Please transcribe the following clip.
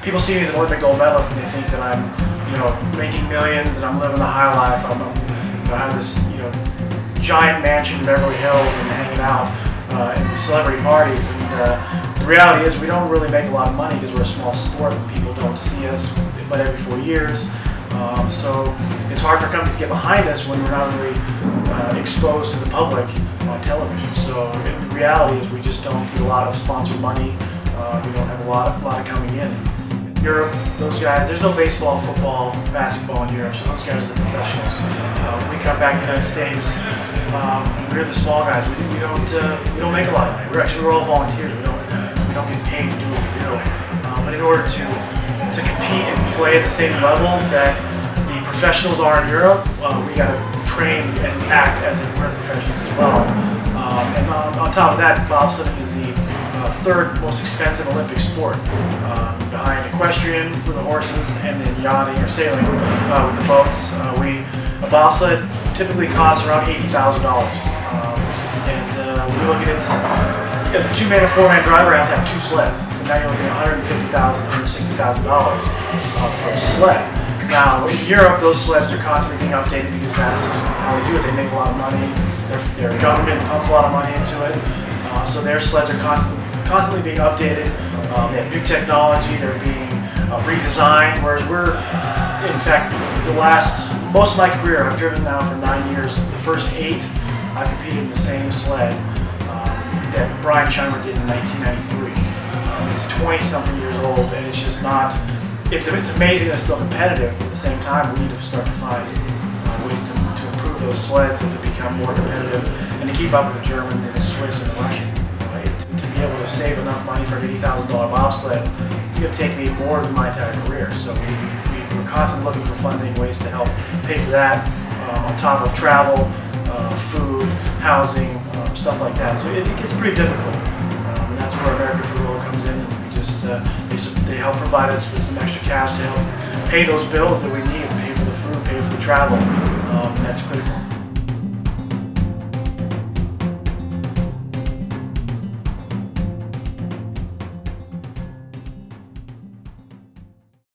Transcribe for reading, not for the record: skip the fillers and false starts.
people see me as an Olympic gold medalist and they think that I'm, making millions and I'm living the high life. I have this, giant mansion in Beverly Hills and hanging out in celebrity parties. And the reality is we don't really make a lot of money because we're a small sport and people don't see us but every 4 years. So it's hard for companies to get behind us when we're not really exposed to the public on television. So the reality is we just don't get a lot of sponsored money. We don't have a lot of coming in. Europe, those guys, there's no baseball, football, basketball in Europe, so those guys are the professionals. We come back to the United States, we're the small guys. We don't make a lot of money. We're all volunteers. We don't get paid to do what we do. But in order to compete and play at the same level that the professionals are in Europe, we got to train and act as if we're professionals as well. And on top of that, bobsledding is the third most expensive Olympic sport, behind equestrian for the horses and then yachting or sailing with the boats. A bobsled typically costs around $80,000. When you look at it, as a 2-man and 4-man driver, I have to have 2 sleds. So now you're looking at $150,000, $160,000 for a sled. Now in Europe, those sleds are constantly being updated because that's how they do it. They make a lot of money. Their government pumps a lot of money into it. So their sleds are constantly being updated. They have new technology. They're being redesigned. Whereas we're, in fact, most of my career, I've driven now for 9 years. The first 8, I've competed in the same sled that Brian Scheimer did in 1993. It's 20-something years old, and it's just not. It's amazing that it's still competitive, but at the same time, we need to start to find ways to improve those sleds and to become more competitive and to keep up with the Germans and the Swiss and the Russians. Right? To be able to save enough money for an $80,000 bobsled, it's going to take me more than my entire career. So we're constantly looking for funding, ways to help pay for that, on top of travel, food, housing, stuff like that. So it gets pretty difficult. And that's where AmericaForGold comes in. And we just they help provide us with some extra cash to help pay those bills that we need, pay for the food, pay for the travel, and that's critical.